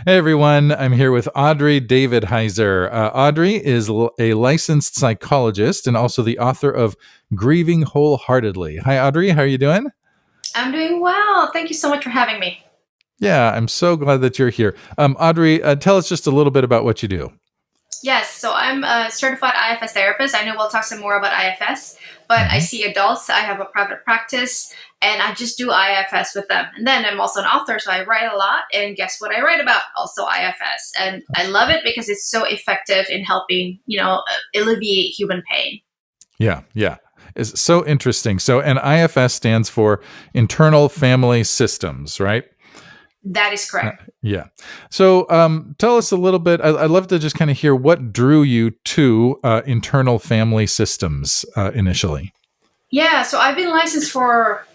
Hey everyone, I'm here with Audrey Davidheiser. Audrey is a licensed psychologist and also the author of Grieving Wholeheartedly. Hi Audrey, how are you doing? I'm doing well. Thank you so much for having me. Yeah, I'm so glad that you're here. Audrey, tell us just a little bit about what you do. Yes, so I'm a certified IFS therapist. I know we'll talk some more about IFS, but I hmm see adults. I have a private practice and I just do IFS with them. And then I'm also an author, so I write a lot. And guess what I write about? Also IFS. And I love it because it's so effective in helping, alleviate human pain. Yeah. It's so interesting. So, and IFS stands for Internal Family Systems, right? That is Uh, correct. yeah. So tell us a little bit. I'd love to just kind of hear what drew you to internal family systems initially. Yeah, so I've been licensed for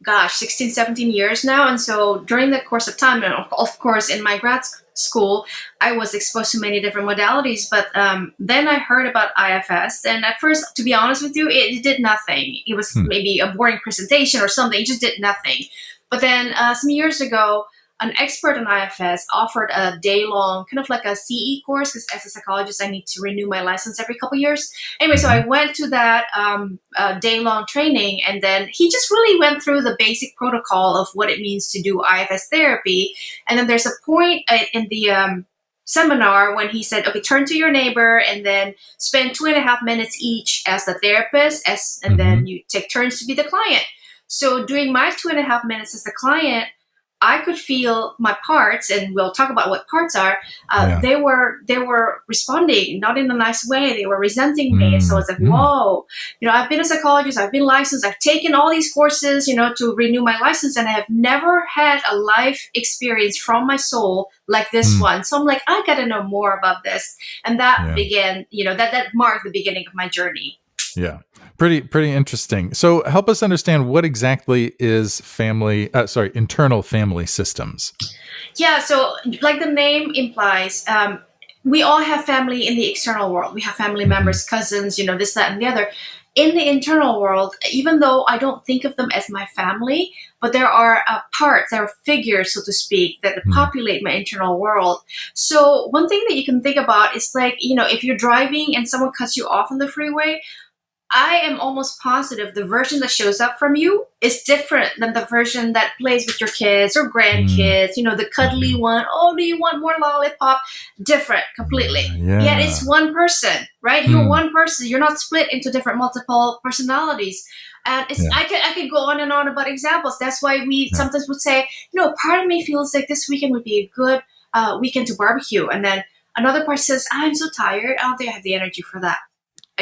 16, 17 years now. And so during the course of time, and of course, in my school, I was exposed to many different modalities. But then I heard about IFS. And at first, to be honest with you, it did nothing. It was Hmm. maybe a boring presentation or something. It just did nothing. But then some years ago, an expert on IFS offered a day-long, kind of like a CE course, because as a psychologist, I need to renew my license every couple years. Anyway, so hmm I went to that day-long training, and then he just really went through the basic protocol of what it means to do IFS therapy. And then there's a point in the seminar when he said, okay, turn to your neighbor and then spend 2.5 minutes each as the therapist, and hmm then you take turns to be the client. So doing my 2.5 minutes as the client, I could feel my parts, and we'll talk about what parts are. Yeah. They were responding not in a nice way. They were resenting me, and so mm it's like, mm. whoa, I've been a psychologist, I've been licensed, I've taken all these courses, to renew my license, and I have never had a life experience from my soul like this mm. one. So I'm like, I got to know more about this, and that Yeah. began, that marked the beginning of my journey. Yeah. Pretty interesting. So help us understand what exactly is internal family systems. Yeah, so like the name implies, we all have family in the external world. We have family hmm members, cousins, this, that, and the other. In the internal world, even though I don't think of them as my family, but there are parts, there are figures, so to speak, that mm populate my internal world. So one thing that you can think about is like, if you're driving and someone cuts you off on the freeway, I am almost positive the version that shows up from you is different than the version that plays with your kids or mm grandkids, the cuddly mhm. one. Oh, do you want more lollipop? Different completely. Yet Yeah. it's one person, right? You're Mm, one person. You're not split into different multiple personalities. And yeah. I could go on about examples. That's why we Yeah. sometimes would say, part of me feels like this weekend would be a good weekend to barbecue. And then another part says, I'm so tired. I don't think I have the energy for that.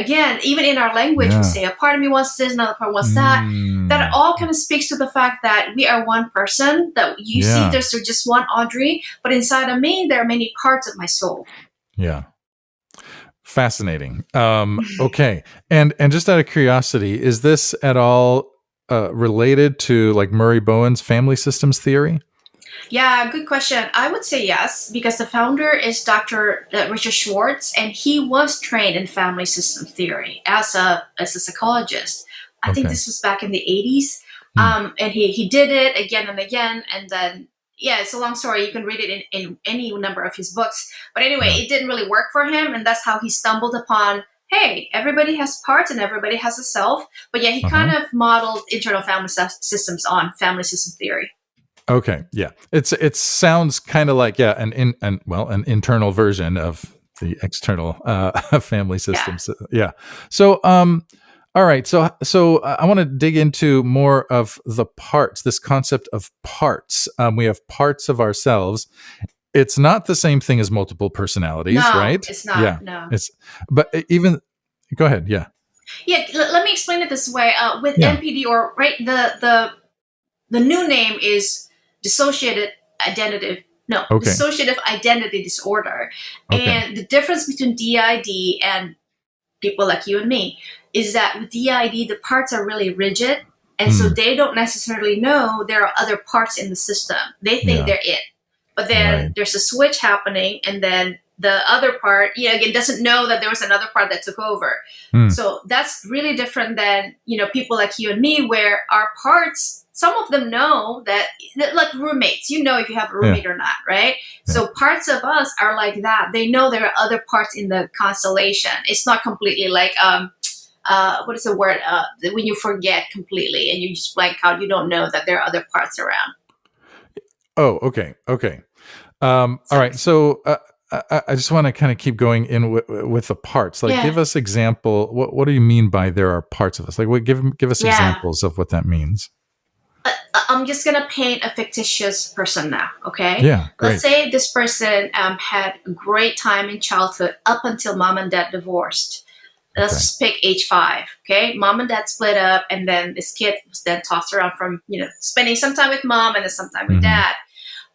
Again, even in our language, we Yeah. say a part of me wants this, another part wants that. That Mm, all kind of speaks to the fact that we are one person, that you see yeah. there's just one Audrey, but inside of me, there are many parts of my soul. Yeah. Fascinating. Okay. And just out of curiosity, is this at all related to like Murray Bowen's family systems theory? Yeah, good question. I would say yes, because the founder is Dr. Richard Schwartz, and he was trained in family system theory as a psychologist. I think Okay. this was back in the 80s. Hmm. And he did it again and again. And then, yeah, it's a long story. You can read it in any number of his books. But anyway, Yeah. it didn't really work for him. And that's how he stumbled upon, hey, everybody has parts and everybody has a self. But yeah, he Uh-huh. kind of modeled internal family systems on family system theory. Okay. Yeah. It sounds kind of like an internal version of the external family Yeah. systems. Yeah. So all right. So I want to dig into more of the parts. This concept of parts. We have parts of ourselves. It's not the same thing as multiple personalities, No, right? it's Yeah. not. No. It's but even go ahead. Yeah. Yeah, let me explain it this way. With Yeah. NPD, or right, the new name is dissociated identity. No, Okay. dissociative identity disorder. Okay. And the difference between DID and people like you and me is that with DID, the parts are really rigid, and so Hmm. they don't necessarily know there are other parts in the system. They think Yeah. they're it, but then Right. there's a switch happening, and then the other part, again, doesn't know that there was another part that took over. So that's really different than, people like you and me, where our parts, some of them know that, like roommates, if you have a roommate or not, right? So parts of us are like that. They know there are other parts in the constellation. It's not completely like, what is the word? When you forget completely and you just blank out, you don't know that there are other parts around. Oh, okay. All right. So I just want to kind of keep going in with the parts. Like, give us example. What do you mean by there are parts of us? Like, give us examples of what that means. I'm just gonna paint a fictitious person now. Okay. Yeah. Great. Let's say this person had a great time in childhood up until mom and dad divorced. Let's just pick age 5. Okay. Mom and dad split up, and then this kid was then tossed around from, spending some time with mom and then some time with dad.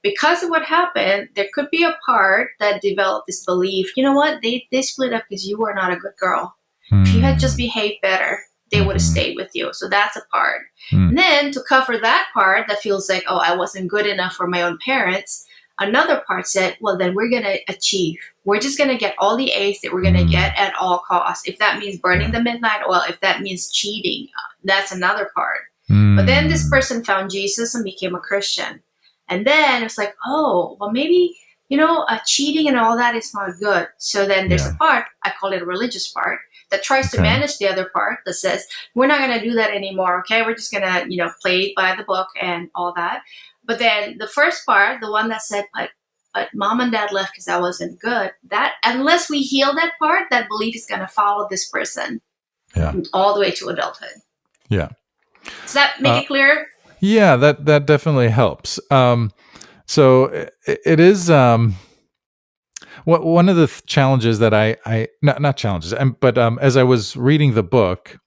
Because of what happened, there could be a part that developed this belief, you know what, they split up because you were not a good girl. If you had just behaved better, they would have stayed with you. So that's a part. And then to cover that part that feels like, oh, I wasn't good enough for my own parents, another part said, well, then we're going to achieve. We're just going to get all the A's that we're going to get at all costs. If that means burning the midnight oil, if that means cheating, that's another part. But then this person found Jesus and became a Christian. And then it's like, oh, well, maybe, cheating and all that is not good. So then there's a part, I call it a religious part, that tries to manage the other part that says, we're not going to do that anymore, okay? We're just going to, play by the book and all that. But then the first part, the one that said, but mom and dad left because I wasn't good, that unless we heal that part, that belief is going to follow this person all the way to adulthood. Yeah. Does that make it clear? Yeah, that definitely helps. So it is one of the challenges that I not challenges, but as I was reading the book,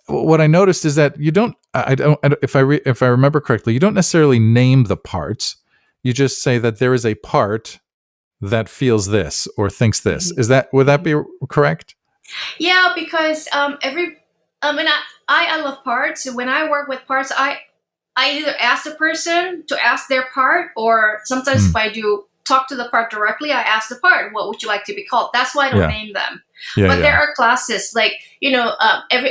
what I noticed is that you don't. If I remember correctly, you don't necessarily name the parts. You just say that there is a part that feels this or thinks this. Would that be correct? Yeah, because I love parts. When I work with parts, I either ask the person to ask their part, or sometimes if I do talk to the part directly, I ask the part, what would you like to be called? That's why I don't name them. But there are classes like,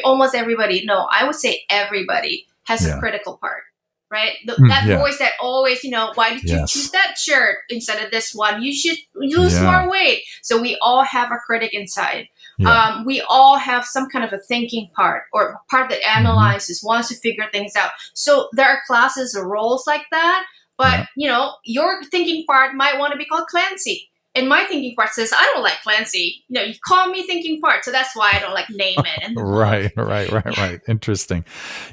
almost everybody, no, I would say everybody has a critical part, right? That voice that always, why did you choose that shirt instead of this one? You should lose more weight. So we all have a critic inside. We all have some kind of a thinking part, or part that analyzes, wants to figure things out. So there are classes or roles like that. But, your thinking part might want to be called Clancy. And my thinking part says, I don't like Clancy. You call me thinking part. So that's why I don't name it. And Right. Interesting.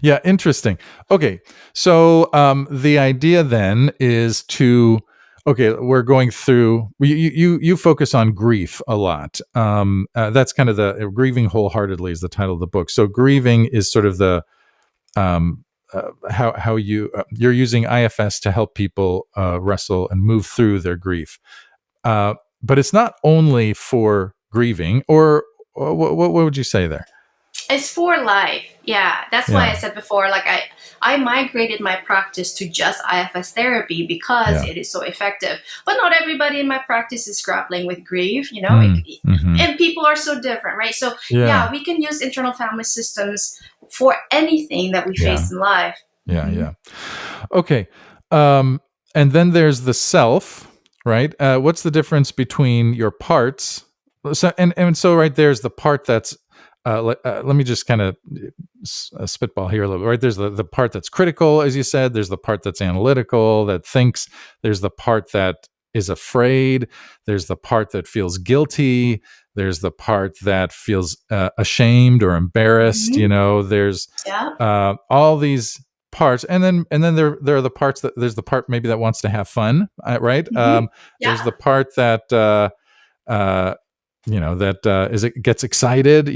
Yeah, interesting. Okay. So the idea then is we're going through, you focus on grief a lot. That's kind of the Grieving Wholeheartedly is the title of the book. So grieving is sort of the, how you're using IFS to help people wrestle and move through their grief, but it's not only for grieving. Or what would you say there? It's for life. Yeah, that's why I said before, I migrated my practice to just IFS therapy because it is so effective. But not everybody in my practice is grappling with grief, and people are so different, right? So we can use internal family systems for anything that we face in life. Yeah. Okay. And then there's the self, right? What's the difference between your parts? So, and so right there's the part that's, let me just kind of spitball here a little bit, right? There's the part that's critical, as you said. There's the part that's analytical, that thinks. There's the part that is afraid. There's the part that feels guilty. There's the part that feels ashamed or embarrassed. There's all these parts, and then there are the parts that there's the part maybe that wants to have fun, right? There's the part that it gets excited,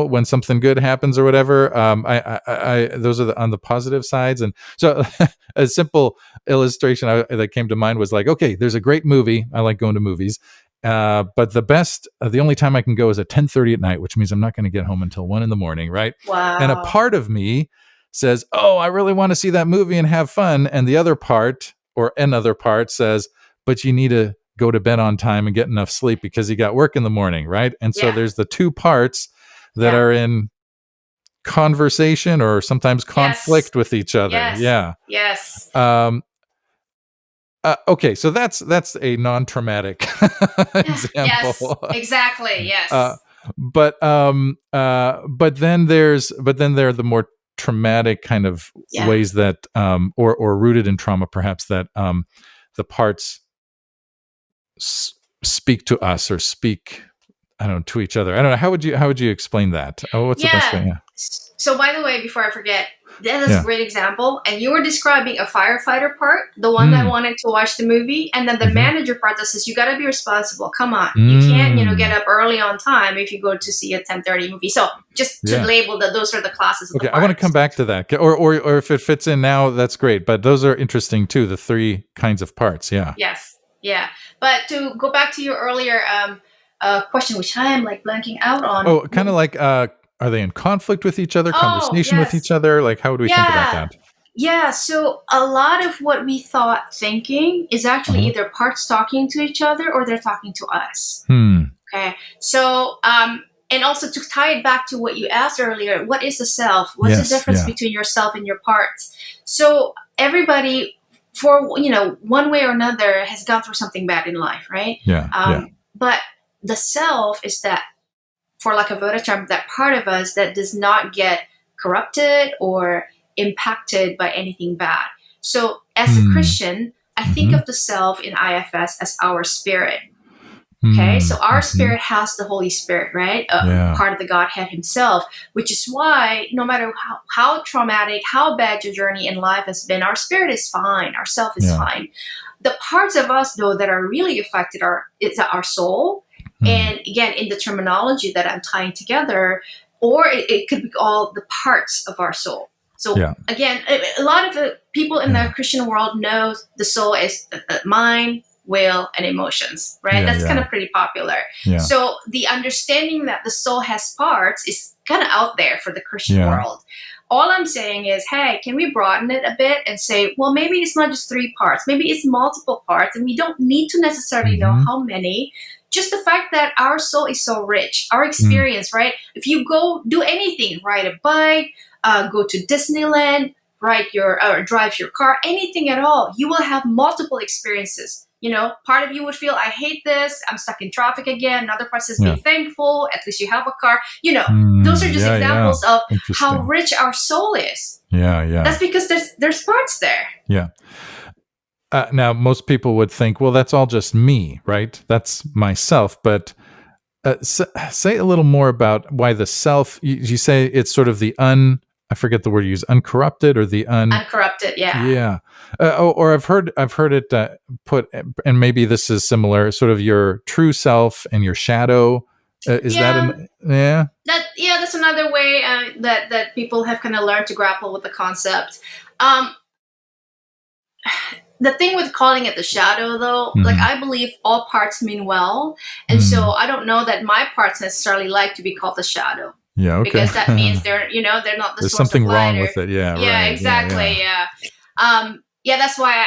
when something good happens or whatever. Those are on the positive sides. And so a simple illustration that came to mind was like, okay, there's a great movie. I like going to movies. But the only time I can go is at 10:30 at night, which means I'm not going to get home until 1 a.m, right? Wow. And a part of me says, oh, I really want to see that movie and have fun. And the other part, or another part, says, but you need to go to bed on time and get enough sleep because he got work in the morning, right? And so Yeah. there's the two parts that Yeah. are in conversation or sometimes Yes. conflict with each other. Yes. Yeah. Yes. Okay, so that's a non-traumatic Yes. example. Exactly. Uh, Yes. but then there are the more traumatic kind of Yeah. ways that or rooted in trauma, perhaps, that the parts speak to us or speak, I don't know, to each other. I don't know. How would you explain that? Oh, what's the best way? Yeah. Yeah. So, by the way, before I forget, that is Yeah. a great example. And you were describing a firefighter part, the one that wanted to watch the movie, and then the manager part that says you got to be responsible. Come on, you can't, get up early on time if you go to see a 10:30 movie. So, just to label that, those are the classes of Okay, the I want to parts. come back to that, or if it fits in now, that's great. But those are interesting too. The three kinds of parts. Yeah. Yes. Yeah. But to go back to your earlier question, which I am like blanking out on. Oh, kind of like, are they in conflict with each other? Conversation with each other? Like, how would we think about that? Yeah, so a lot of what we thought thinking is actually either parts talking to each other or they're talking to us. Okay, so and also to tie it back to what you asked earlier, what is the self? What's the difference between yourself and your parts? So everybody, for one way or another, has gone through something bad in life, right? But the self is that, for lack of a better term, that part of us that does not get corrupted or impacted by anything bad. So as a Christian, I think of the self in IFS as our spirit. Okay, so our spirit has the Holy Spirit, right? Part of the Godhead himself, which is why no matter how traumatic, how bad your journey in life has been, our spirit is fine, our self is fine. The parts of us, though, that are really affected is our soul. And again, in the terminology that I'm tying together, or it could be all the parts of our soul. So again, a lot of the people in the Christian world know the soul is mind, will, and emotions, right? That's kind of pretty popular. So the understanding that the soul has parts is kind of out there for the Christian world. All I'm saying is, hey, can we broaden it a bit and say, well, maybe it's not just 3 parts, maybe it's multiple parts, and we don't need to necessarily know how many. Just the fact that our soul is so rich, our experience, right? If you go do anything, ride a bike, go to Disneyland, drive your car, anything at all, you will have multiple experiences. Part of you would feel, I hate this, I'm stuck in traffic again. Another part says, be thankful, at least you have a car. Those are just examples of how rich our soul is. That's because there's parts there. Now, most people would think, well, that's all just me, right? That's myself. But say a little more about why the self, you say it's sort of I forget the word you use, uncorrupted, or the uncorrupted, yeah. Or I've heard it put, and maybe this is similar, sort of your true self and your shadow. Is that that's another way that people have kind of learned to grapple with the concept. The thing with calling it the shadow, though, like, I believe all parts mean well. And so I don't know that my parts necessarily like to be called the shadow. Yeah, okay. Because that means they're not the There's source something of light wrong with it. Yeah, right. Exactly. That's why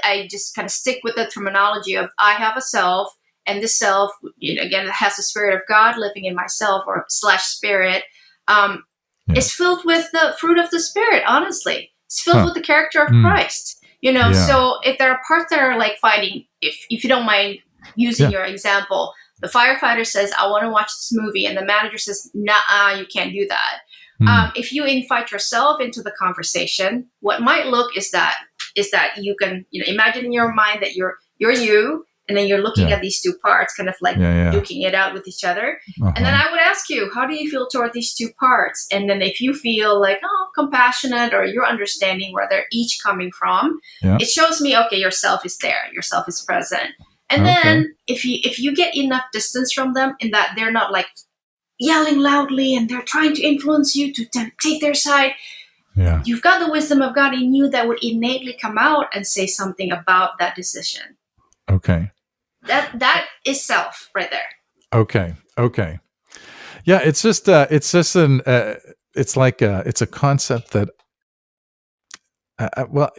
I just kind of stick with the terminology of I have a self, and this self, again, it has the Spirit of God living in myself, or / spirit, is filled with the fruit of the Spirit, honestly. It's filled with the character of Christ. So if there are parts that are like fighting, if you don't mind using your example, the firefighter says, I want to watch this movie, and the manager says, nah, you can't do that. If you invite yourself into the conversation, what might look is that you can imagine in your mind that you're you, and then you're looking at these two parts, kind of like duking it out with each other. And then I would ask you, how do you feel toward these two parts? And then if you feel like, compassionate, or you're understanding where they're each coming from, it shows me, okay, yourself is there, yourself is present. And then if you get enough distance from them, in that they're not like yelling loudly and they're trying to influence you to take their side, you've got the wisdom of God in you that would innately come out and say something about that decision. Okay. That is self right there. Okay. Yeah, it's just it's a concept that well,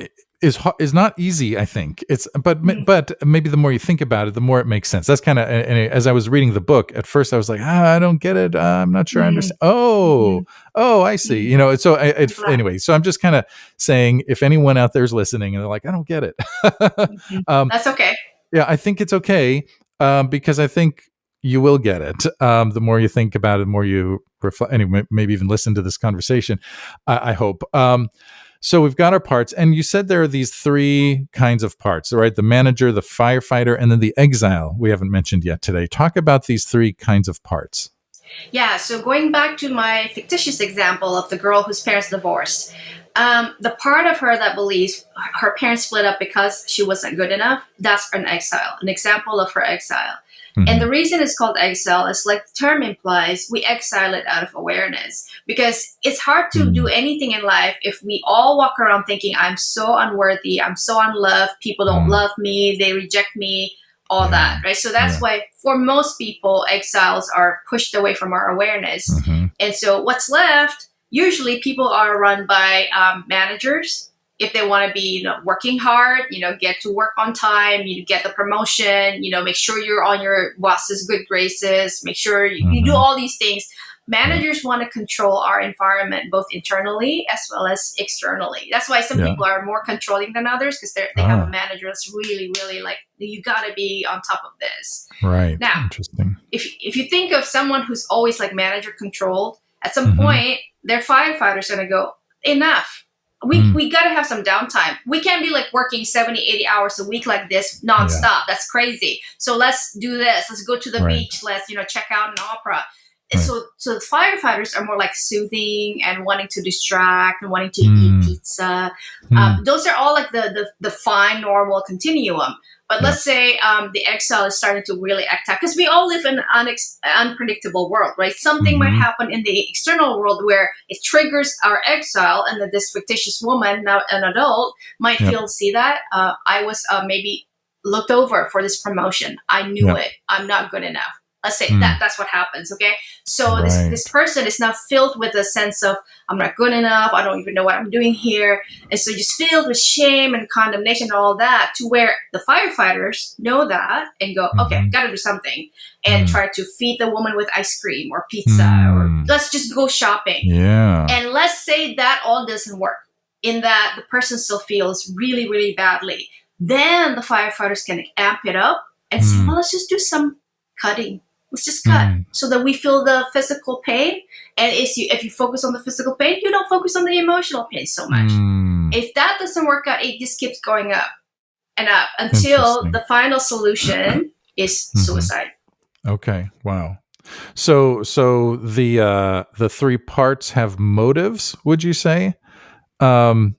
is not easy. I think it's, but Mhm. but maybe the more you think about it, the more it makes sense. That's kind of, and as I was reading the book at first, I was like, I don't get it. I'm not sure I Mhm. understand. Oh, Mhm. oh, I see. Mhm. So I'm glad. anyway. So I'm just kind of saying, if anyone out there is listening and they're like, I don't get it, Mhm. um, That's okay. yeah, I think it's okay, because I think you will get it. The more you think about it, the more you reflect. Anyway, maybe even listen to this conversation. I hope. So we've got our parts, and you said there are these three kinds of parts, right? The manager, the firefighter, and then the exile. We haven't mentioned yet today. Talk about these three kinds of parts. Yeah, so going back to my fictitious example of the girl whose parents divorced, the part of her that believes her parents split up because she wasn't good enough, that's an exile, an example of her exile. And Mm-hmm. the reason it's called exile is like the term implies, we exile it out of awareness because it's hard to do anything in life if we all walk around thinking, I'm so unworthy, I'm so unloved, people don't Mm-hmm. love me, they reject me, all Yeah. that, right? So that's Yeah. why for most people, exiles are pushed away from our awareness. Mm-hmm. And so what's left, usually people are run by managers. If they want to be, working hard, get to work on time, you get the promotion, make sure you're on your boss's good graces, make sure you do Mm-hmm. all these things. Yeah. Managers want to control our environment both internally as well as externally. That's why some Yeah. people are more controlling than others because they have a Ah, manager that's really, really like, you got to be on top of this. right. Now, Interesting. if you think of someone who's always like manager controlled, at some Mm-hmm. point, their firefighters are going to go, enough. Mm. We got to have some downtime. We can't be like working 70, 80 hours a week like this Yeah. nonstop. That's crazy. So let's do this. Let's go to the Right. beach. Let's, check out an opera. Right. So the firefighters are more like soothing and wanting to distract and wanting to eat Mm. pizza. Mm. Those are all like the fine, normal continuum. But Yeah. let's say the exile is starting to really act out because we all live in an unpredictable world, right? Something might Mm-hmm. happen in the external world where it triggers our exile, and then this fictitious woman, now an adult, might Yep. see that I was maybe looked over for this promotion. I knew Yep. it. I'm not good enough. Let's say Mm. that's what happens. Okay, so Right. this person is now filled with a sense of I'm not good enough. I don't even know what I'm doing here. And so just filled with shame and condemnation and all that, to where the firefighters know that and go, okay, Mm-hmm. got to do something, and Mm. try to feed the woman with ice cream or pizza, or Mm. let's just go shopping. Yeah. And let's say that all doesn't work, in that the person still feels really, really badly. Then the firefighters can amp it up and say, well, let's just do some cutting. Let's just cut so that we feel the physical pain. And if you focus on the physical pain, you don't focus on the emotional pain so much. Mm. If that doesn't work out, it just keeps going up and up until the final solution is suicide. Okay. Wow. So the three parts have motives, would you say? And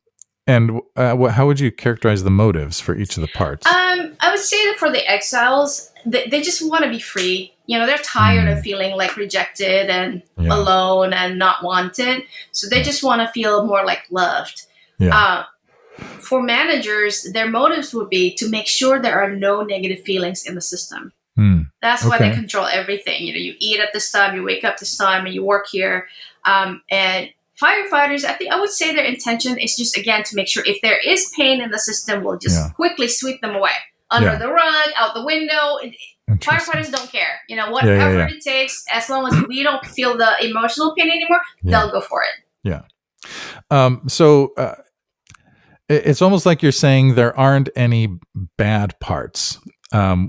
how would you characterize the motives for each of the parts? I would say that for the exiles, they just want to be free. They're tired of feeling like rejected and alone and not wanted. So they just want to feel more like loved. Yeah. For managers, their motives would be to make sure there are no negative feelings in the system. That's why they control everything. You eat at this time, you wake up this time, and you work here. And firefighters, I would say their intention is just, again, to make sure if there is pain in the system, we'll just quickly sweep them away. Under the rug, out the window. Firefighters don't care. Whatever it takes, as long as we don't feel the emotional pain anymore, they'll go for it. Yeah. So it's almost like you're saying there aren't any bad parts.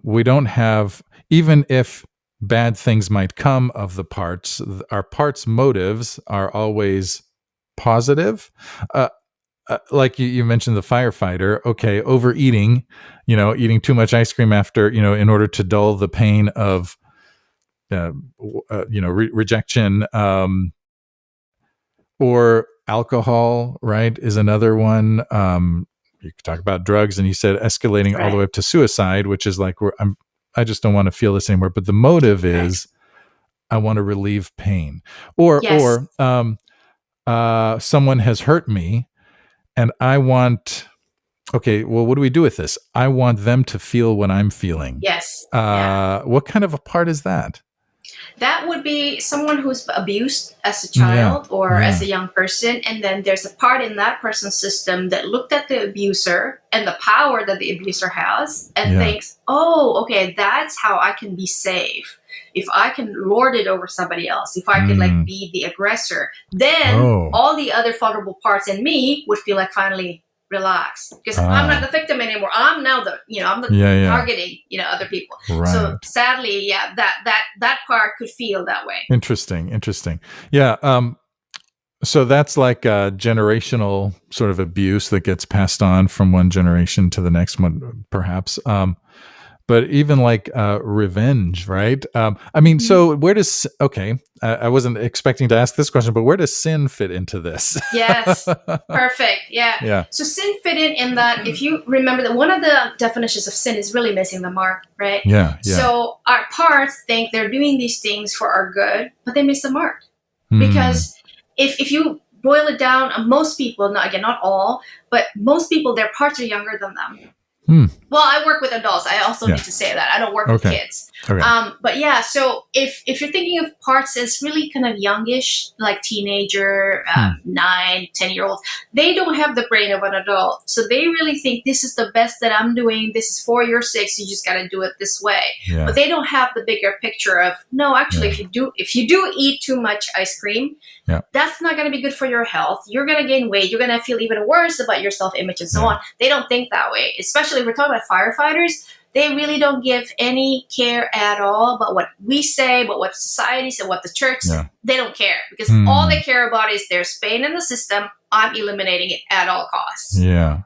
We don't have, even if bad things might come of the parts, our parts' motives are always positive. Like you mentioned the firefighter, okay, overeating, eating too much ice cream after, in order to dull the pain of, rejection, or alcohol, right, is another one. You could talk about drugs, and you said escalating all the way up to suicide, which is like, I just don't want to feel this anymore. But the motive is, I want to relieve pain, or someone has hurt me, and I want. Okay, well, what do we do with this? I want them to feel what I'm feeling. Yes. What kind of a part is that? That would be someone who's abused as a Yeah. child or as Yeah. a young person, and then there's a part in that person's system that looked at the abuser and the power that the abuser has and Yeah. thinks, oh, okay, that's how I can be safe. If I can lord it over somebody else, if I could like Mm. be the aggressor, then Oh. all the other vulnerable parts in me would feel like finally relax because I'm not Ah. the victim anymore. I'm now I'm the Yeah. Yeah. targeting, other people. So Right. sadly, yeah, that part could feel that way. Interesting. Interesting. Yeah. So that's like a generational sort of abuse that gets passed on from one generation to the next one, perhaps. But even like revenge, right? I mean, Mhm. so where does okay? I wasn't expecting to ask this question, but where does sin fit into this? Yes, perfect. Yeah. Yeah, So sin fit in that if you remember that one of the definitions of sin is really missing the mark, right? yeah, yeah. So our parts think they're doing these things for our good, but they miss the mark. Hmm. Because if you boil it down, most people, not again, not all, but most people, their parts are younger than them. Hmm. Well, I work with adults. I also Yeah. need to say that I don't work with Okay. kids. Okay. But yeah, so if you're thinking of parts as really kind of youngish, like teenager, 9, 10-year-olds, they don't have the brain of an adult. So they really think this is the best that I'm doing. This is for your sake. So you just got to do it this way. Yeah. But they don't have the bigger picture of no. Actually, Yeah. if you do eat too much ice cream, Yeah. that's not going to be good for your health. You're going to gain weight. You're going to feel even worse about your self-image and so Yeah. on. They don't think that way. Especially if we're talking about firefighters, they really don't give any care at all about what we say, about what society says, what the church says. Yeah. They don't care because Hmm. all they care about is there's pain in the system. I'm eliminating it at all costs. Yeah.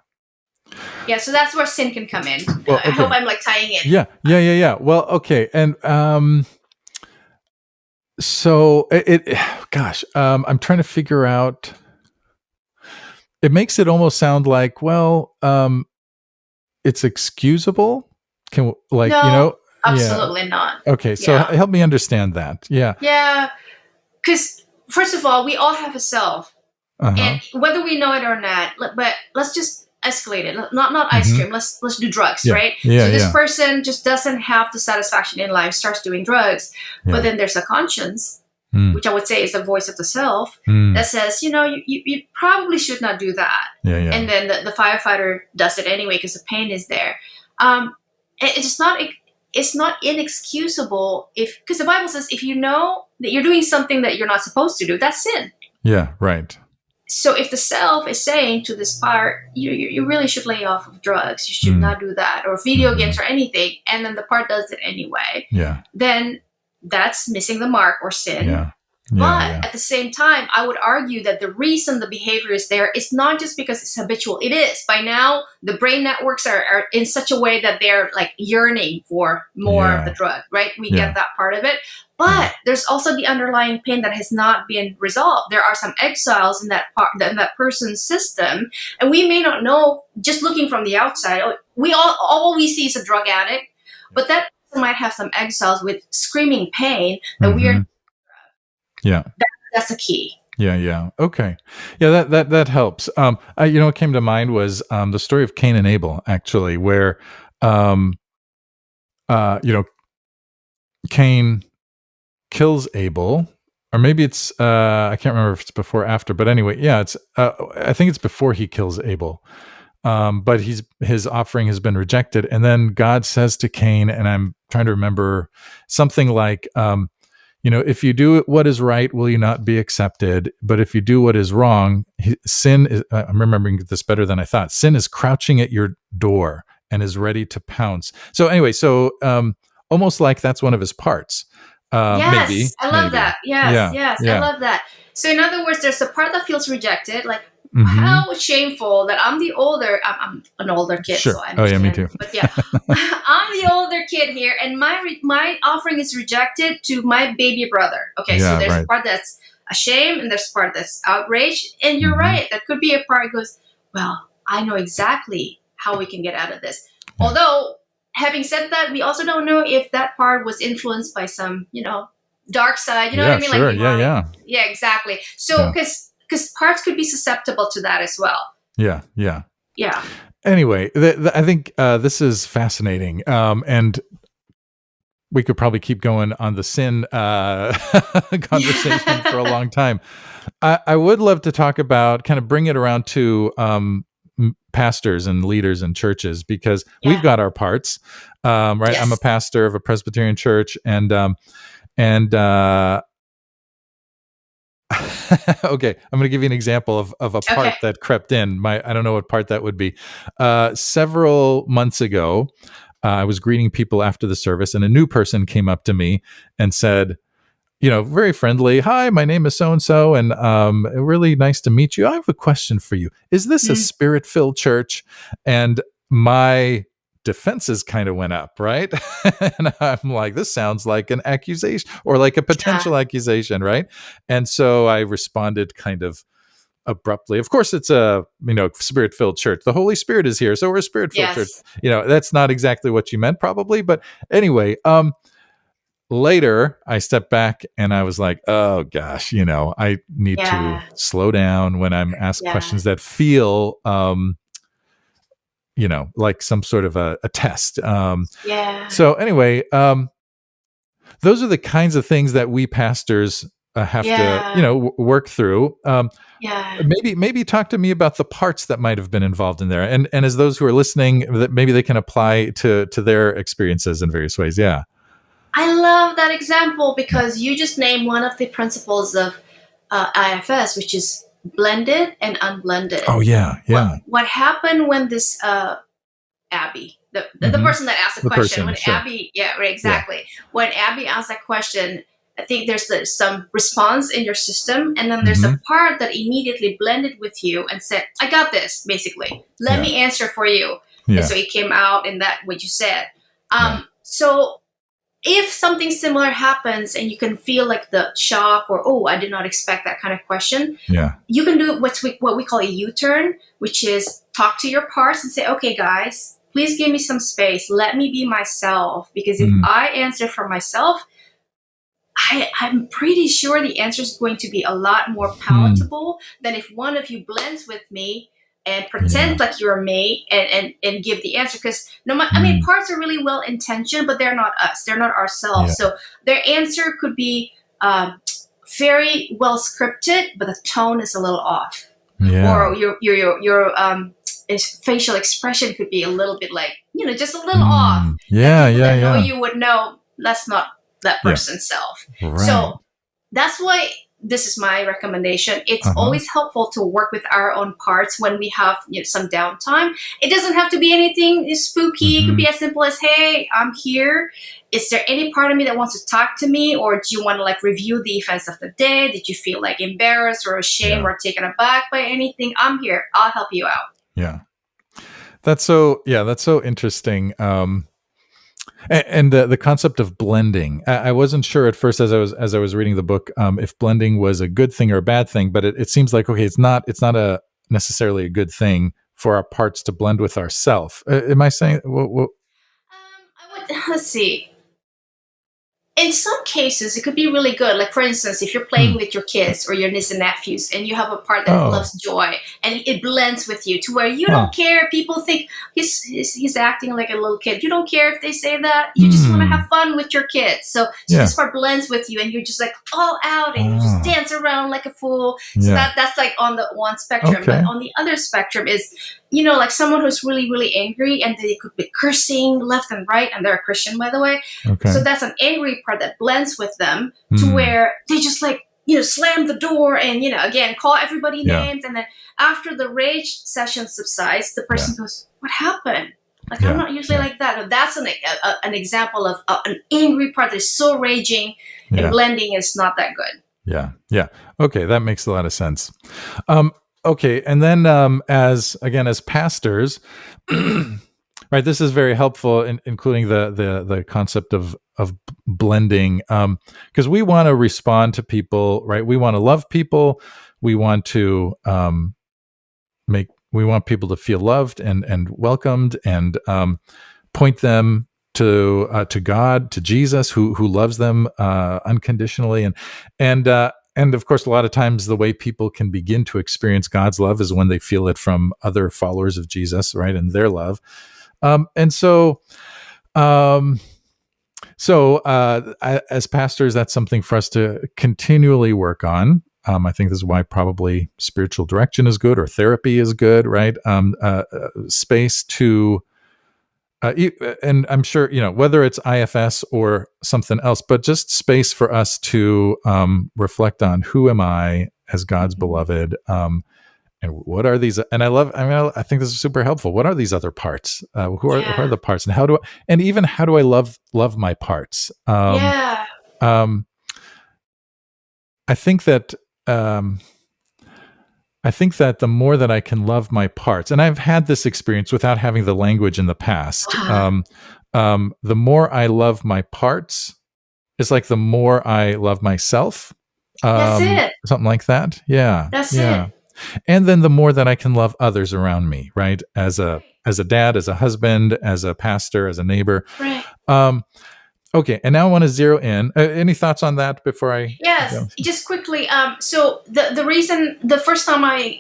Yeah, so that's where sin can come in. Well, I hope okay. I'm like tying it. Yeah. Well, okay, and so gosh, I'm trying to figure out. It makes it almost sound like, well, it's excusable. Can like No, yeah. absolutely not. Okay, so Yeah. help me understand that. Yeah. Yeah, because first of all, we all have a self. Uh-huh. And whether we know it or not, but let's just escalate it. Not ice Mhm. cream. Let's do drugs, Yeah. right? Yeah, So this yeah. person just doesn't have the satisfaction in life, starts doing drugs, Yeah. but then there's a conscience, Mm. which I would say is the voice of the self Mm. that says, you probably should not do that. Yeah, yeah. And then the firefighter does it anyway because the pain is there. It's not inexcusable because the Bible says if you know that you're doing something that you're not supposed to do, that's sin. Yeah, right. So if the self is saying to this part, you really should lay off of drugs, you should not do that, or video games or anything, and then the part does it anyway, Yeah. then that's missing the mark or sin. Yeah. But at the same time, I would argue that the reason the behavior is there is not just because it's habitual. It is. By now, the brain networks are in such a way that they're like yearning for more of the drug, right? We get that part of it. But there's also the underlying pain that has not been resolved. There are some exiles in that person's system, and we may not know just looking from the outside. We all we see is a drug addict, but that person might have some exiles with screaming pain that we are. Yeah. That's the key. Yeah. Okay. Yeah, that helps. What came to mind was the story of Cain and Abel, actually, where Cain kills Abel, or maybe it's I can't remember if it's before or after, but anyway, yeah, it's I think it's before he kills Abel. But his offering has been rejected, and then God says to Cain, and I'm trying to remember something like, if you do what is right, will you not be accepted? But if you do what is wrong, sin is. I'm remembering this better than I thought. Sin is crouching at your door and is ready to pounce. So anyway, almost like that's one of his parts. Yes, Maybe. I love that. Yes, Yeah. I love that. So in other words, there's a part that feels rejected, like Mm-hmm. how shameful that I'm an older kid, Sure. so I Oh yeah, understand. me too. But yeah, I'm the older kid here, and my offering is rejected to my baby brother. Okay, so there's a part that's ashamed, and there's a part that's outraged, and you're right. That could be a part that goes, well, I know exactly how we can get out of this. Yeah. Although, having said that, we also don't know if that part was influenced by some, dark side. You know what I mean? Sure. Like, yeah, exactly. So, because parts could be susceptible to that as well. Yeah. Anyway, I think this is fascinating, and we could probably keep going on the sin conversation for a long time. I would love to talk about, kind of bring it around to pastors and leaders in churches, because we've Yeah. got our parts, right? I'm a Yes. pastor of a Presbyterian church, and okay, I'm going to give you an example of a part Okay. that crept in. I don't know what part that would be. Several months ago, I was greeting people after the service, and a new person came up to me and said, very friendly, "Hi, my name is so and so, and really nice to meet you. I have a question for you. Is this a Mm, spirit-filled church?" And my defenses kind of went up, right? And I'm like, this sounds like an accusation, or like a yeah. potential accusation, right? And so I responded kind of abruptly. Of course, it's a spirit-filled church. The Holy Spirit is here, so we're a spirit-filled church. Yes. That's not exactly what you meant, probably, but anyway. Later, I stepped back and I was like, oh gosh, I need to Yeah. slow down when I'm asked Yeah. questions that feel, like some sort of a test. Yeah. So anyway, those are the kinds of things that we pastors have to, Yeah. work through. Yeah. Maybe talk to me about the parts that might have been involved in there, and as those who are listening, that maybe they can apply to their experiences in various ways. Yeah. I love that example Yeah. because you just named one of the principles of IFS, which is blended and unblended. Oh yeah. What Yeah. what happened when this Abby, the Hmm. person that asked the The question, person, when sure. Abby, yeah, right, Yeah. exactly. When Abby asked that question, I think there's some response in your system, and then there's a Hmm. part that immediately blended with you and said, "I got this." Basically, let Yeah. me answer for you, and Yeah. so it came out in that what you said. Yeah. So if something similar happens and you can feel like the shock or, oh, I did not expect that kind of question, Yeah. you can do what we call a U-turn, which is talk to your parts and say, okay, guys, please give me some space. Let me be myself. Because if Mm. I answer for myself, I'm pretty sure the answer is going to be a lot more Mm. palatable than if one of you blends with me and Yeah. pretends like you're me and give the answer. Because I mean, Mm. parts are really well intentioned, but they're not us. They're not ourselves. Yeah. So their answer could be very well scripted, but the tone is a little off, Yeah. or your facial expression could be a little bit like just a little off, Mm. that Yeah. people Yeah. that know Yeah. you would know that's not that Yeah. person's self. Right. So that's why this is my recommendation. It's Uh-huh. always helpful to work with our own parts when we have some downtime. It doesn't have to be anything spooky. It could Hmm. be as simple as, hey, I'm here. Is there any part of me that wants to talk to me? Or do you want to like review the events of the day? Did you feel like embarrassed or ashamed Yeah. or taken aback by anything? I'm here. I'll help you out. Yeah. That's so interesting. And the concept of blending. I wasn't sure at first as I was reading the book, if blending was a good thing or a bad thing, but it seems like, okay, it's not a necessarily a good thing for our parts to blend with ourself. Am I saying Let's see. In some cases, it could be really good. Like, for instance, if you're playing hmm. with your kids or your niece and nephews and you have a part that Oh. loves joy and it blends with you to where you Huh. don't care. People think he's acting like a little kid. You don't care if they say that. You just want to Hmm. have fun with your kids. So Yeah. this part blends with you and you're just like all out and you just Ah. dance around like a fool. So Yeah. that's like on the one spectrum. Okay. But on the other spectrum is, like someone who's really, really angry and they could be cursing left and right. And they're a Christian, by the way. Okay. So that's an angry part that blends with them to Hmm. where they just like, slam the door and, again, call everybody Yeah. names. And then after the rage session subsides, the person goes, what happened? Like, Yeah. I'm not usually Yeah. like that. And that's an example of an angry part that is so raging, and Yeah. blending is not that good. Yeah. Yeah. Okay, that makes a lot of sense. Okay, and then as pastors, right? This is very helpful, including the concept of blending, because we want to respond to people, right? We want to love people. We want to we want people to feel loved and welcomed, and point them to God, to Jesus, who loves them unconditionally, and of course, a lot of times the way people can begin to experience God's love is when they feel it from other followers of Jesus, right, and their love. And so, So, as pastors, that's something for us to continually work on. I think this is why probably spiritual direction is good or therapy is good, right? Space to, and I'm sure, whether it's IFS or something else, but just space for us to reflect on who am I as God's beloved, and what are these? And I think this is super helpful. What are these other parts? Who are the parts, and how do I love my parts? Yeah. Um, I think that um, the more that I can love my parts, and I've had this experience without having the language in the past. The more I love my parts, it's like the more I love myself. That's it. Something like that. Yeah. That's Yeah. it. And then the more that I can love others around me, right? As a Right. dad, as a husband, as a pastor, as a neighbor. Right. Okay, and now I want to zero in. Any thoughts on that before I Yes, go? just quickly. So the first time I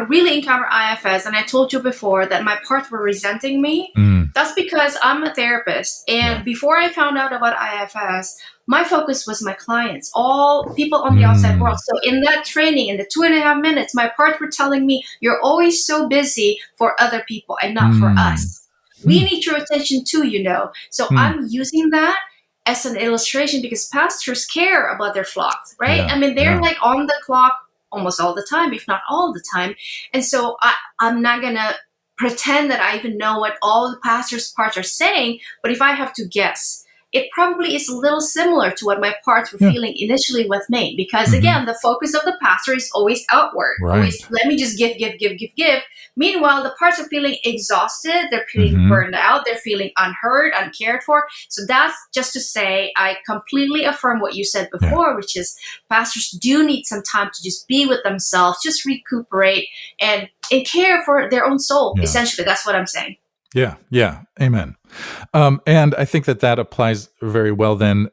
really encountered IFS, and I told you before that my parts were resenting me. Mm, That's because I'm a therapist, and yeah. before I found out about IFS, my focus was my clients, all people on the outside Mm, world. So in that training, in the 2.5 minutes, my parts were telling me, "You're always so busy for other people and not for mm, us. We mm, need your attention too, you know." So mm, I'm using that as an illustration because pastors care about their flocks, right? yeah. I mean, they're Yeah. like on the clock almost all the time, if not all the time. And so I'm not going to pretend that I even know what all the pastors' parts are saying, but if I have to guess, it probably is a little similar to what my parts were Yeah. feeling initially with me. Because Mhm. again, the focus of the pastor is always outward, Right. always let me just give, give, give, give, give. Meanwhile, the parts are feeling exhausted, they're feeling Mhm. burned out, they're feeling unheard, uncared for. So that's just to say, I completely affirm what you said Yeah. before, which is pastors do need some time to just be with themselves, just recuperate and care for their own soul. Yeah. Essentially, that's what I'm saying. Yeah. Yeah. Amen. And I think that applies very well then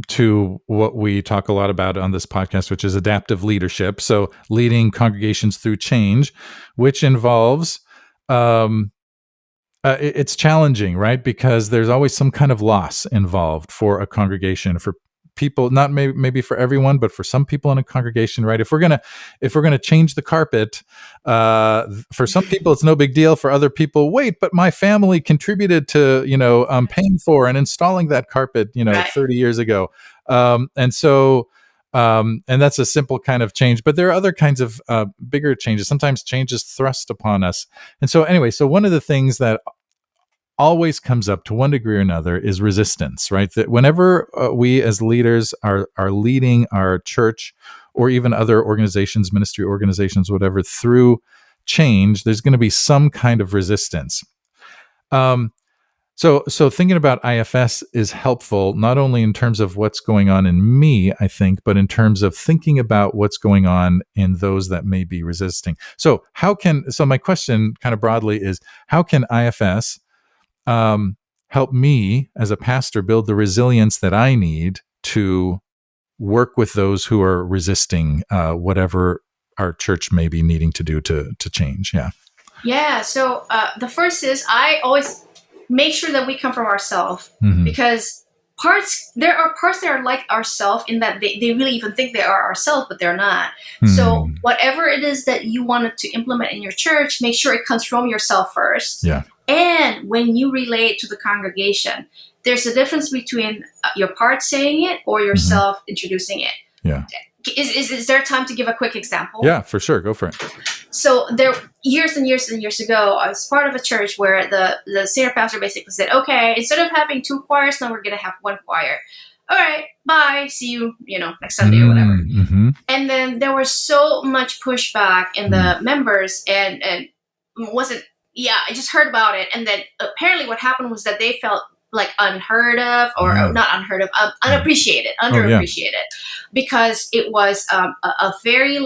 to what we talk a lot about on this podcast, which is adaptive leadership. So leading congregations through change, which involves it's challenging, right? Because there's always some kind of loss involved for a congregation, for people, not maybe for everyone, but for some people in a congregation, right? If we're gonna change the carpet, for some people it's no big deal. For other people, wait, but my family contributed to paying for and installing that carpet, Right. 30 years ago, and so. And that's a simple kind of change, but there are other kinds of bigger changes. Sometimes change is thrust upon us. And so anyway, so one of the things that always comes up to one degree or another is resistance, right? That whenever we as leaders are leading our church or even other organizations, ministry organizations, whatever, through change, there's going to be some kind of resistance. So thinking about IFS is helpful, not only in terms of what's going on in me, I think, but in terms of thinking about what's going on in those that may be resisting. So my question kind of broadly is, how can IFS help me as a pastor build the resilience that I need to work with those who are resisting whatever our church may be needing to do to change? Yeah. Yeah. So the first is I always make sure that we come from ourselves, Mhm. because there are parts that are like ourselves in that they really even think they are ourselves, but they're not. So Hmm. whatever it is that you wanted to implement in your church, make sure it comes from yourself first. Yeah. And when you relate to the congregation, there's a difference between your part saying it or yourself introducing it. Yeah. Is there time to give a quick example? Yeah, for sure. Go for it. So there, years and years and years ago, I was part of a church where the senior pastor basically said, "Okay, instead of having two choirs, now we're going to have one choir. All right, bye, see you, next Sunday or whatever." Mm-hmm. And then there was so much pushback in the members, and wasn't. Yeah, I just heard about it, and then apparently what happened was that they felt like unheard of, or not unheard of, unappreciated, underappreciated, because it was a very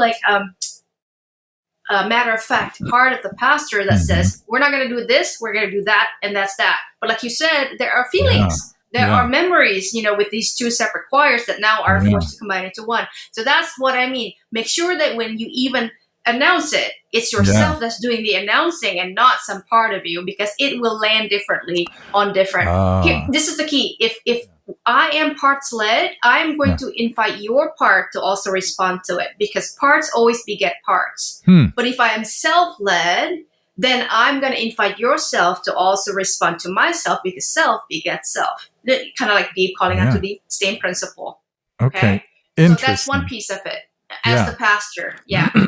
matter of fact part of the pastor that says, "We're not going to do this, we're going to do that, and that's that." But like you said, there are feelings, there are memories, with these two separate choirs that now are forced to combine into one. So that's what I mean. Make sure that when you even announce it. It's yourself that's doing the announcing and not some part of you, because it will land differently on different. Here, this is the key. If I am parts led, I'm going to invite your part to also respond to it, because parts always beget parts. But if I am self led, then I'm going to invite yourself to also respond to myself, because self begets self. Kind of like deep calling out to the same principle. Okay. So that's one piece of it as the pastor.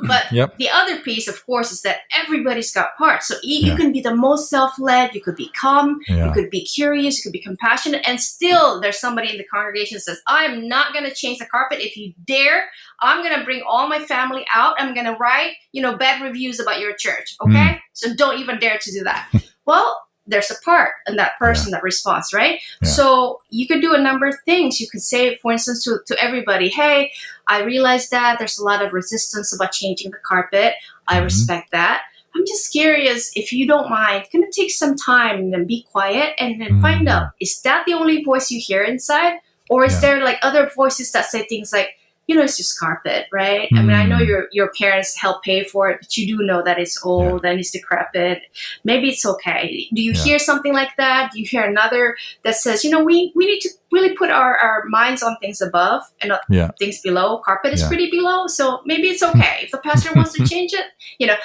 But the other piece, of course, is that everybody's got parts. So you can be the most self-led, you could be calm, you could be curious, you could be compassionate, and still there's somebody in the congregation that says, I'm not going to change the carpet. If you dare, I'm going to bring all my family out. I'm going to write, bad reviews about your church. Okay. So don't even dare to do that. Well, there's a part in that person that responds, right? So you could do a number of things. You could say, for instance, to everybody, hey, I realize that there's a lot of resistance about changing the carpet. I respect that. I'm just curious, if you don't mind, can it take some time and then be quiet and then find out, is that the only voice you hear inside? Or is there like other voices that say things like, it's just carpet, right? I mean, I know your parents help pay for it, but you do know that it's old and it's decrepit. Maybe it's okay. Do you hear something like that? Do you hear another that says, we need to really put our minds on things above and not things below? Carpet is pretty below, so maybe it's okay if the pastor wants to change it.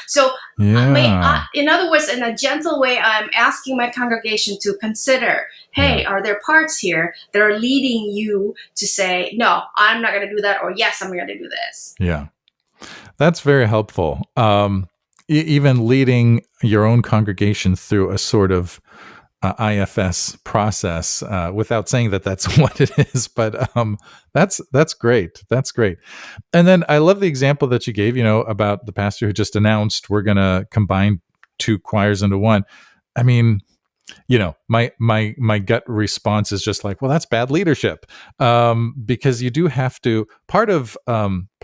So in other words, in a gentle way, I'm asking my congregation to consider, hey, are there parts here that are leading you to say, no, I'm not going to do that, or yes, I'm going to do this? Yeah, that's very helpful. Even leading your own congregation through a sort of IFS process, without saying that that's what it is, but that's great. That's great. And then I love the example that you gave, about the pastor who just announced we're going to combine two choirs into one. I mean, my gut response is just like, well, that's bad leadership, because you do have to. Part of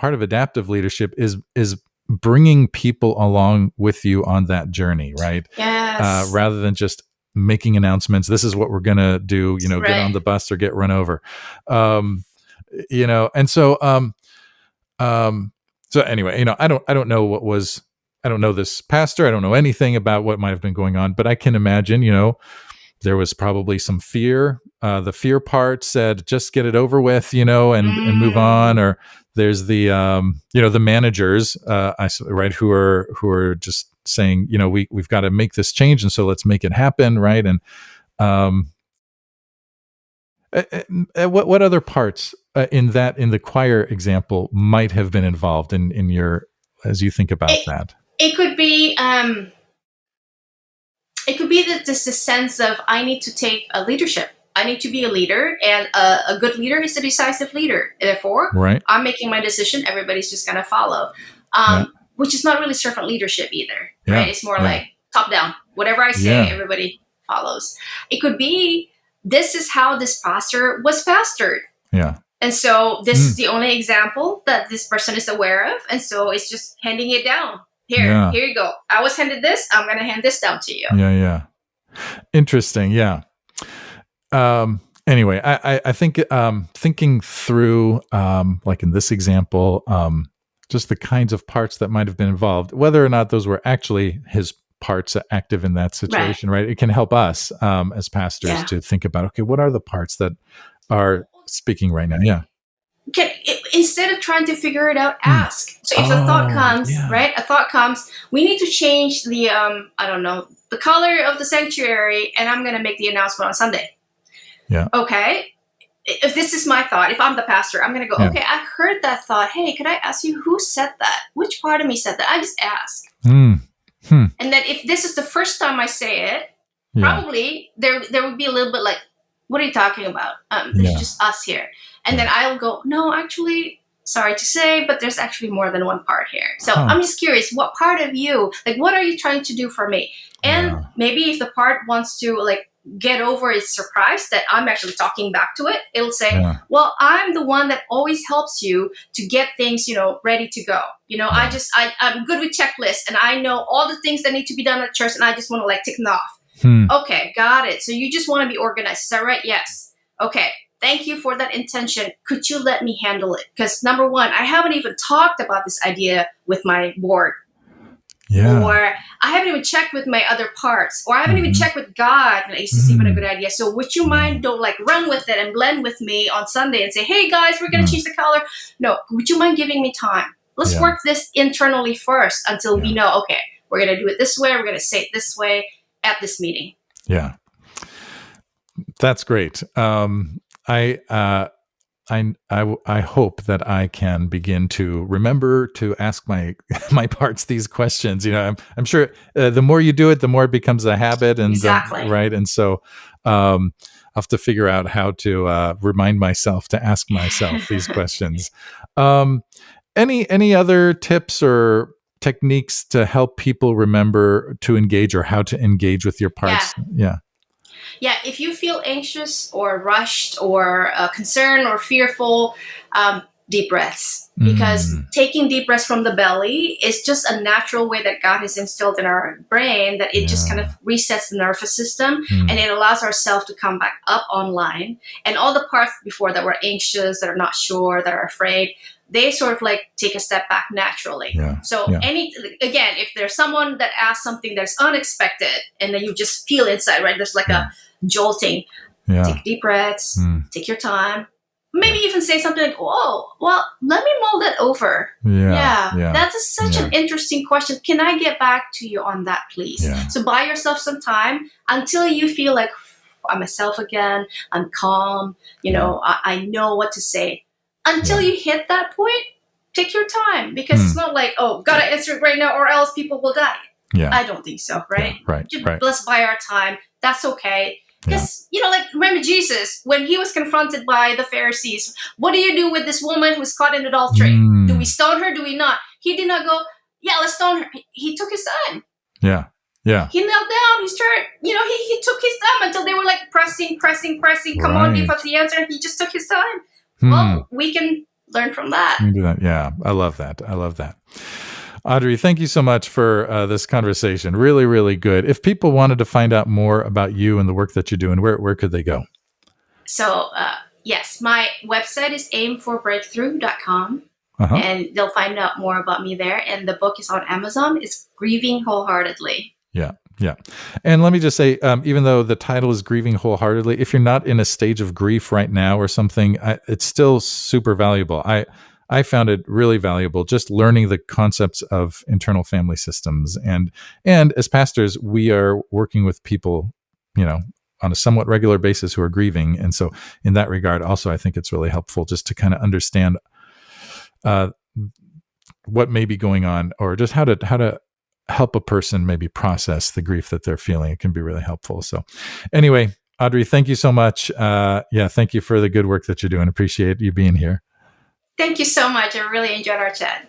adaptive leadership is bringing people along with you on that journey, right? Yes. Rather than just making announcements. This is what we're gonna do. Get on the bus or get run over. And so so anyway, I don't know what was. I don't know this pastor. I don't know anything about what might have been going on, but I can imagine, there was probably some fear. The fear part said, just get it over with, and move on. Or there's the, the managers, right, who are just saying, we've got to make this change, and so let's make it happen, right? And what other parts in the choir example might have been involved in your, as you think about that? It could be just a sense of, I need to take a leadership. I need to be a leader, and a good leader is a decisive leader. Therefore, I'm making my decision. Everybody's just going to follow, which is not really servant leadership either, right? It's more like top down. Whatever I say, everybody follows. It could be, this is how this pastor was pastored. Yeah. And so this is the only example that this person is aware of. And so it's just handing it down. Here you go. I was handed this. I'm going to hand this down to you. Yeah. Interesting. Yeah. Anyway, I think thinking through, like in this example, just the kinds of parts that might have been involved, whether or not those were actually his parts active in that situation, right? It can help us as pastors to think about, okay, what are the parts that are speaking right now? Yeah. Instead of trying to figure it out, ask. So if a thought comes, a thought comes, we need to change the, the color of the sanctuary, and I'm going to make the announcement on Sunday. Yeah. Okay. If this is my thought, if I'm the pastor, I'm going to go, okay, I heard that thought. Hey, could I ask you who said that? Which part of me said that? I just ask. And then if this is the first time I say it, probably there would be a little bit like, what are you talking about? There's just us here. And then I'll go, no, actually, sorry to say, but there's actually more than one part here. So I'm just curious, what part of you, like, what are you trying to do for me? And maybe if the part wants to, like, get over its surprise that I'm actually talking back to it, it'll say, well, I'm the one that always helps you to get things, ready to go. I'm good with checklists, and I know all the things that need to be done at church, and I just want to, like, tick them off. Okay, got it. So you just want to be organized. Is that right? Yes. Okay. thank you for that intention. Could you let me handle it? Because number one, I haven't even talked about this idea with my board. Yeah. Or I haven't even checked with my other parts, or I haven't even Mhm. checked with God. Is this even a good idea? So would you mind, don't like run with it and blend with me on Sunday and say, hey guys, we're going to change the color. No, would you mind giving me time? Let's Yeah. work this internally first until we know, okay, we're going to do it this way. We're going to say it this way at this meeting. Yeah. That's great. I hope that I can begin to remember to ask my parts these questions. I'm sure the more you do it, the more it becomes a habit, and Exactly. right. And so I'll have to figure out how to remind myself to ask myself these questions. Any other tips or techniques to help people remember to engage, or how to engage with your parts? Yeah, if you feel anxious or rushed or concerned or fearful, deep breaths. Because taking deep breaths from the belly is just a natural way that God has instilled in our brain, that it just kind of resets the nervous system and it allows ourselves to come back up online. And all the parts before that were anxious, that are not sure, that are afraid, they sort of like take a step back naturally. Again, if there's someone that asks something that's unexpected and then you just feel inside, right? There's like a jolting. Take deep breaths, take your time. Maybe even say something like, oh, well, let me mull that over. That's such an interesting question. Can I get back to you on that, please? So buy yourself some time until you feel like, I'm myself again. I'm calm. I know what to say. Until you hit that point, take your time, because it's not like, oh, gotta answer it right now or else people will die. I don't think so, right? Let's buy our time. That's okay. Because, remember Jesus, when he was confronted by the Pharisees, what do you do with this woman who's caught in adultery? Do we stone her? Do we not? He did not go, let's stone her. He took his time. He knelt down. He started, he took his time until they were like pressing. Come on, give us the answer. He just took his time. Well, we can learn from that. You can do that. Yeah, I love that. Audrey, thank you so much for this conversation. Really, really good. If people wanted to find out more about you and the work that you're doing, where could they go? So, yes, my website is aimforbreakthrough.com. And they'll find out more about me there. And the book is on Amazon. It's Grieving Wholeheartedly. Yeah. And let me just say, even though the title is Grieving Wholeheartedly, if you're not in a stage of grief right now or something, it's still super valuable. I found it really valuable, just learning the concepts of internal family systems. And as pastors, we are working with people, on a somewhat regular basis who are grieving. And so in that regard, also, I think it's really helpful just to kind of understand what may be going on, or just how to help a person maybe process the grief that they're feeling. It can be really helpful. So anyway, Audrey, thank you so much. Thank you for the good work that you're doing. Appreciate you being here. Thank you so much. I really enjoyed our chat.